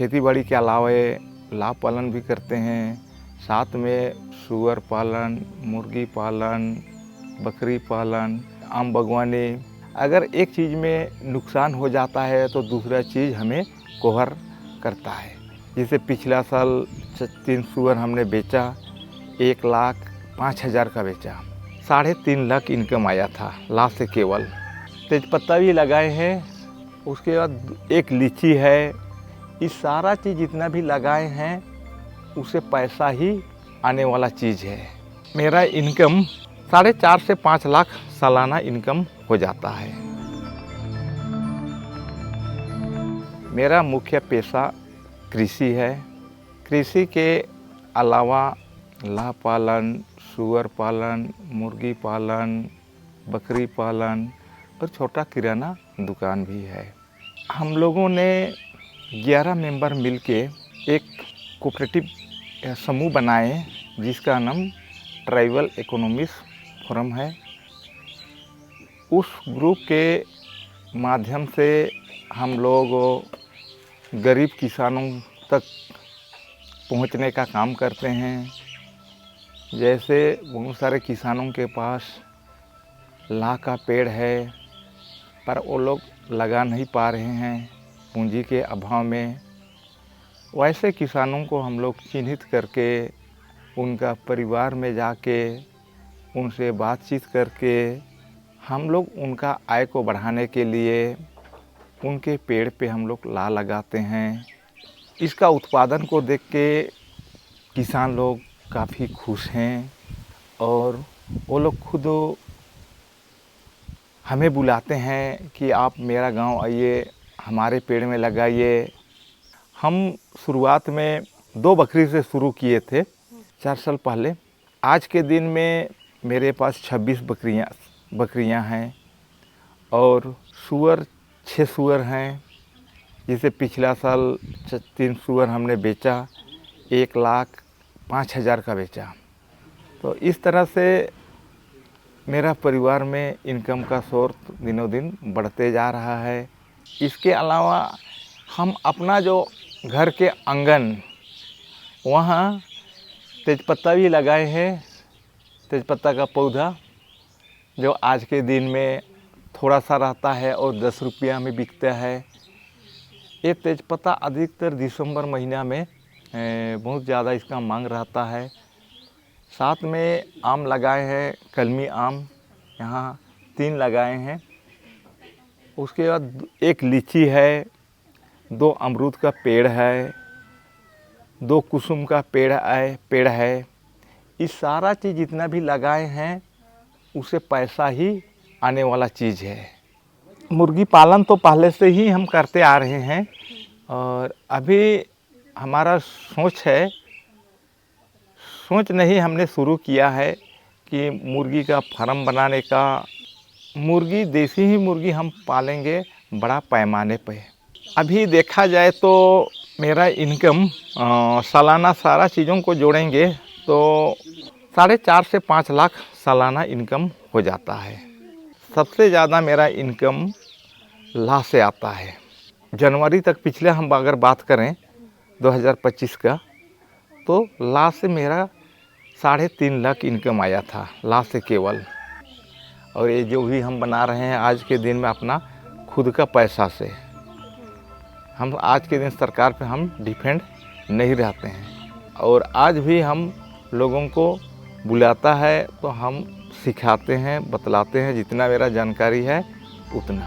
खेती बाड़ी के अलावा लाभ पालन भी करते हैं। साथ में सुअर पालन, मुर्गी पालन, बकरी पालन, आम बागवानी। अगर एक चीज़ में नुकसान हो जाता है तो दूसरा चीज़ हमें कवर करता है। जैसे पिछला साल 3 सुअर हमने बेचा, 1,05,000 का बेचा, 3.5 लाख इनकम आया था लाभ से केवल। तेजपत्ता भी लगाए हैं, उसके बाद एक लीची है। इस सारा चीज़ जितना भी लगाए हैं उसे पैसा ही आने वाला चीज़ है। मेरा इनकम 4.5 से 5 लाख सालाना इनकम हो जाता है। मेरा मुख्य पेशा कृषि है। कृषि के अलावा लाभ पालन, सुअर पालन, मुर्गी पालन, बकरी पालन और छोटा किराना दुकान भी है। हम लोगों ने 11 मेंबर मिलके एक कोऑपरेटिव समूह बनाए जिसका नाम ट्राइबल इकोनॉमिक्स फोरम है। उस ग्रुप के माध्यम से हम लोग गरीब किसानों तक पहुंचने का काम करते हैं। जैसे बहुत सारे किसानों के पास लाख का पेड़ है पर वो लोग लगा नहीं पा रहे हैं पूंजी के अभाव में। वैसे किसानों को हम लोग चिन्हित करके उनका परिवार में जाके उनसे बातचीत करके हम लोग उनका आय को बढ़ाने के लिए उनके पेड़ पे हम लोग लगाते हैं। इसका उत्पादन को देख के किसान लोग काफ़ी खुश हैं और वो लोग खुद हमें बुलाते हैं कि आप मेरा गांव आइए, हमारे पेड़ में लगाइए। हम शुरुआत में 2 बकरी से शुरू किए थे 4 साल पहले। आज के दिन में मेरे पास 26 बकरियां हैं और सुअर 6 सुअर हैं। जैसे पिछला साल 3 सुअर हमने बेचा, 1,05,000 का बेचा। तो इस तरह से मेरा परिवार में इनकम का सोर्स दिनों दिन बढ़ते जा रहा है। इसके अलावा हम अपना जो घर के आंगन वहाँ तेजपत्ता भी लगाए हैं। तेजपत्ता का पौधा जो आज के दिन में थोड़ा सा रहता है और 10 रुपया में बिकता है। ये तेजपत्ता अधिकतर दिसंबर महीना में बहुत ज़्यादा इसका मांग रहता है। साथ में आम लगाए हैं, कलमी आम यहाँ 3 लगाए हैं। उसके बाद एक लीची है, 2 अमरूद का पेड़ है, 2 कुसुम का पेड़ है। इस सारा चीज़ जितना भी लगाए हैं उसे पैसा ही आने वाला चीज़ है। मुर्गी पालन तो पहले से ही हम करते आ रहे हैं और अभी हमारा सोच नहीं हमने शुरू किया है कि मुर्गी का फार्म बनाने का। मुर्गी देसी ही मुर्गी हम पालेंगे बड़ा पैमाने पे। अभी देखा जाए तो मेरा इनकम सालाना सारा चीज़ों को जोड़ेंगे तो 4.5 से 5 लाख सालाना इनकम हो जाता है। सबसे ज़्यादा मेरा इनकम लाभ से आता है। जनवरी तक पिछले हम अगर बात करें 2025 का तो लाभ से मेरा 3.5 लाख इनकम आया था लाभ से केवल। और ये जो भी हम बना रहे हैं आज के दिन में अपना खुद का पैसा से, हम आज के दिन सरकार पे हम डिपेंड नहीं रहते हैं। और आज भी हम लोगों को बुलाता है तो हम सिखाते हैं, बतलाते हैं जितना मेरा जानकारी है उतना।